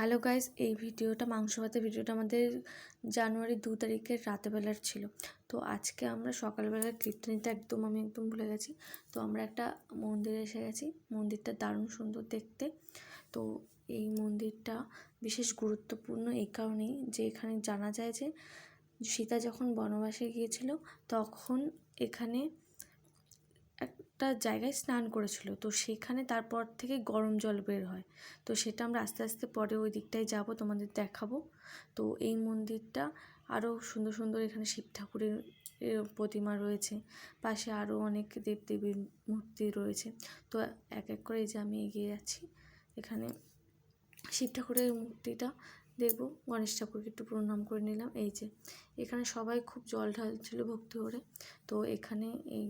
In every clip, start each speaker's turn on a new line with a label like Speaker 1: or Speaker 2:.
Speaker 1: Hello guys, এই ভিডিওটা মাংস ভাতের ভিডিওটা আমাদের জানুয়ারি 2 তারিখের রাতেবেলার ছিল। তো আজকে আমরা সকালবেলার ক্লিপটা নিতে আমি একদম ভুলে গেছি। তো আমরা একটা মন্দিরে এসে গেছি। মন্দিরটা দারুণ সুন্দর দেখতে। তো এই মন্দিরটা বিশেষ গুরুত্বপূর্ণ এই কারণেই যে এখানে জানা যায় যে সীতা যখন বনবাসে গিয়েছিল তখন এখানে একটা জায়গায় স্নান করেছিল। তো সেখানে তারপর থেকে গরম জল বের হয়। তো সেটা আমরা আস্তে আস্তে পরে ওই দিকটায় যাব, তোমাদের দেখাবো। তো এই মন্দিরটা আরও সুন্দর সুন্দর, এখানে শিব ঠাকুরের প্রতিমা রয়েছে, পাশে আরও অনেক দেবদেবীর মূর্তি রয়েছে। তো এক এক করে এই যে আমি এগিয়ে যাচ্ছি, এখানে শিব ঠাকুরের মূর্তিটা দেখবো। গণেশ ঠাকুরকে একটু প্রণাম করে নিলাম। এই যে এখানে সবাই খুব জল ঢালছিল ভক্তি করে। তো এখানে এই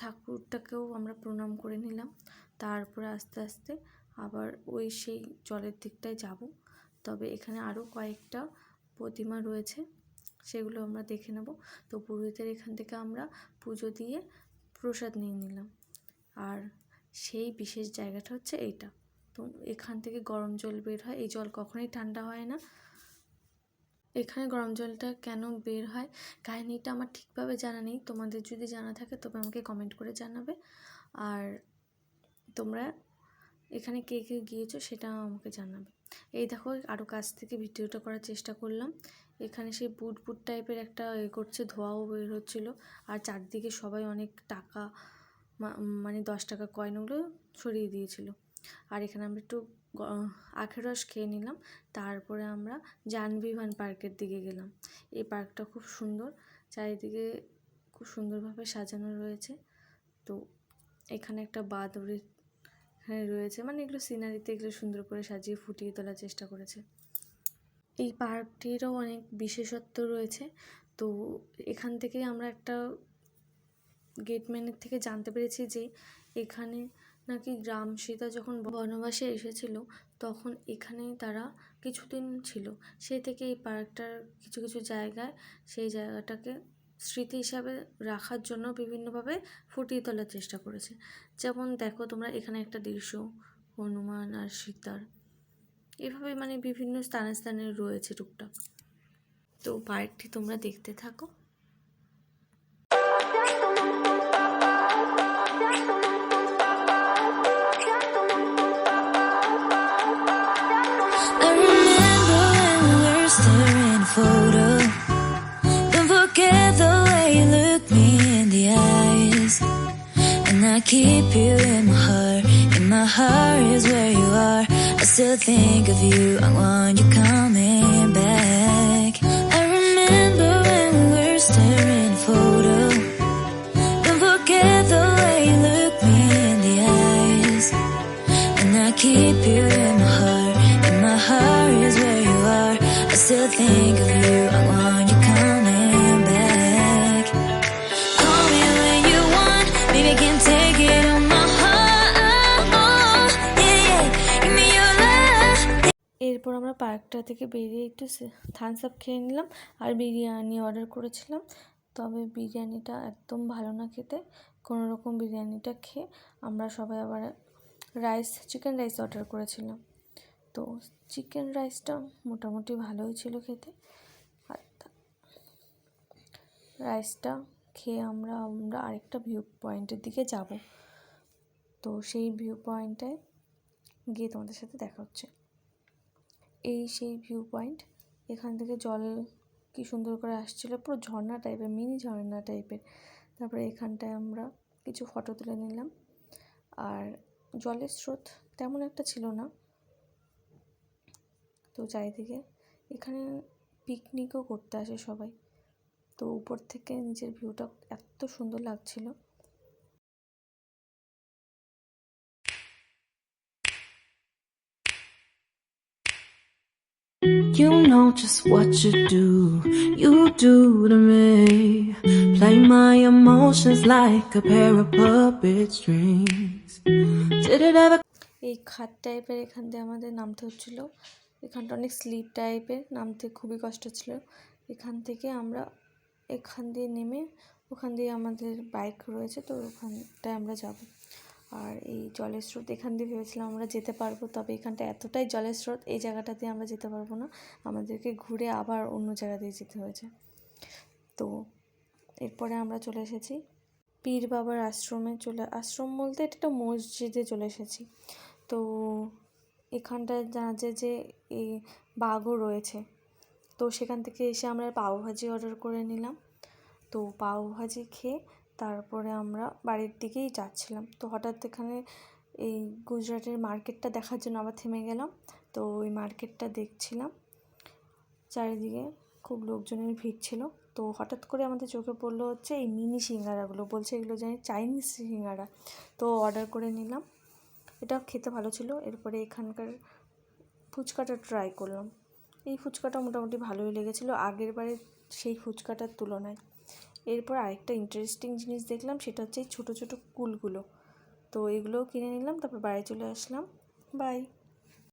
Speaker 1: ঠাকুরটাকেও আমরা প্রণাম করে নিলাম। তারপরে আস্তে আস্তে আবার ওই সেই জলের দিকটায় যাব। তবে এখানে আরও কয়েকটা প্রতিমা রয়েছে, সেগুলো আমরা দেখে নেব। তো পুরোহিতের এখান থেকে আমরা পুজো দিয়ে প্রসাদ নিয়ে নিলাম। আর সেই বিশেষ জায়গাটা হচ্ছে এইটা। তো এখান থেকে গরম জল বের হয়। এই জল কখনোই ঠান্ডা হয় না। এখানে গরম জলটা কেন বের হয় কাহিনিটা আমার ঠিকভাবে জানা নেই। তোমাদের যদি জানা থাকে তবে আমাকে কমেন্ট করে জানাবে। আর তোমরা এখানে কে কে গিয়েছো সেটা আমাকে জানাবে। এই দেখো, আরও কাছ থেকে ভিডিওটা করার চেষ্টা করলাম। এখানে সেই বুট বুট টাইপের একটা করছে, ধোঁয়াও বের হচ্ছিলো। আর চারদিকে সবাই অনেক টাকা, মানে 10 টাকা কয়েনগুলো ছড়িয়ে দিয়েছিল। আর এখানে আমরা একটু আখের রস খেয়ে নিলাম। তারপরে আমরা জানবিভান পার্কের দিকে গেলাম। এই পার্কটা খুব সুন্দর, চারিদিকে খুব সুন্দরভাবে সাজানো রয়েছে। তো এখানে একটা বাদুড়ি রয়েছে, মানে এগুলো সিনারিতে এগুলো সুন্দর করে সাজিয়ে ফুটিয়ে তোলার চেষ্টা করেছে। এই পার্কটিরও অনেক বিশেষত্ব রয়েছে। তো এখান থেকে আমরা একটা গেটম্যানের থেকে জানতে পেরেছি যে এখানে নাকি রাম সীতা যখন বনবাসে এসেছিল তখন এখানেই তারা কিছুদিন ছিল। সেই থেকে এই পার্কটার কিছু কিছু জায়গায় সেই জায়গাটাকে স্মৃতি হিসাবে রাখার জন্য বিভিন্নভাবে ফুটিয়ে তোলার চেষ্টা করেছে। যেমন দেখো তোমরা, এখানে একটা দৃশ্য হনুমান আর সীতার, এভাবে মানে বিভিন্ন স্থানে স্থানে রয়েছে টুকটাক। তো পার্কটি তোমরা দেখতে থাকো।
Speaker 2: Photo. Don't forget the way you look me in the eyes, and I keep you in my heart. In my heart is where you are. I still think of you. I want you coming back. I remember when we were staring at a photo. Don't forget the way you look me in the eyes, and I keep you in my heart. In my heart is where you are. I still think of you. I want you coming back. Call me when you want. Baby, I can't take it on my heart. Yeah, yeah. Give me your love.
Speaker 1: এরপর আমরা পার্কটা থেকে বেরিয়ে একটু Thums up খেয়ে নিলাম আর biryani order করেছিলাম। তবে বিরিয়ানিটা একদম ভালো না খেতে। কোনো রকম বিরিয়ানিটা খেয়ে আমরা সবাই আবার চিকেন রাইস অর্ডার করেছিলাম। তো চিকেন রাইসটা মোটামুটি ভালোই ছিল খেতে। আর রাইসটা খেয়ে আমরা আরেকটা ভিউ পয়েন্টের দিকে যাব। তো সেই ভিউ পয়েন্টে গিয়ে তোমাদের সাথে দেখা হচ্ছে। এই সেই ভিউ পয়েন্ট। এখান থেকে জল কি সুন্দর করে আসছিলো, পুরো ঝর্ণা টাইপের, মিনি ঝর্ণা টাইপের। তারপরে এখানটায় আমরা কিছু ফটো তুলে নিলাম। আর জলের স্রোত তেমন একটা ছিল না। তো চারিদিকে এখানে পিকনিকও করতে আসে সবাই। তো উপর থেকে নিচের ভিউটা এত সুন্দর লাগছিল।
Speaker 3: You know just what you do to me. Play my emotions like a pair of puppet strings. Did it ever?
Speaker 1: এই খাট টাইপের এখান দিয়ে আমাদের নামতে হচ্ছিল। এখানটা অনেক স্লিপ টাইপের, নামতে খুবই কষ্ট ছিল। এখান থেকে আমরা এখান দিয়ে নেমে ওখান দিয়ে আমাদের বাইক রয়েছে, তো ওখানটায় আমরা যাব। আর এই জলের স্রোত এখান দিয়ে ভেবেছিলাম আমরা যেতে পারবো, তবে এখানটা এতটাই জলের স্রোত, এই জায়গাটাতে আমরা যেতে পারবো না, আমাদেরকে ঘুরে আবার অন্য জায়গা দিয়ে যেতে হয়েছে। তো এরপরে আমরা চলে এসেছি পীর বাবার আশ্রমে। আশ্রম বলতে এটা একটা মসজিদে চলে এসেছি। তো এখানটায় জানা যায় যে এই বাঘও রয়েছে। তো সেখান থেকে এসে আমরা পাওভাজি অর্ডার করে নিলাম। তো পাওভাজি খেয়ে তারপরে আমরা বাড়ির দিকেই যাচ্ছিলাম। তো হঠাৎ এখানে এই গুজরাটের মার্কেটটা দেখার জন্য আবার থেমে গেলাম। তো ওই মার্কেটটা দেখছিলাম, চারিদিকে খুব লোকজনের ভিড় ছিল। তো হঠাৎ করে আমাদের চোখে পড়লো হচ্ছে এই মিনি সিঙ্গারাগুলো, বলছে এগুলো জানি চাইনিজ সিঙ্গারা। তো অর্ডার করে নিলাম, এটা খেতে ভালো ছিল। এরপরে এখানকার ফুচকাটা ট্রাই করলাম, এই ফুচকাটা মোটামুটি ভালোই লেগেছিলো আগের বারে সেই ফুচকাটার তুলনায়। এরপর আরেকটা ইন্টারেস্টিং জিনিস দেখলাম, সেটা হচ্ছে এই ছোটো ছোটো কুলগুলো। তো এগুলোও কিনে নিলাম, তারপর বাড়ি চলে আসলাম। বাই।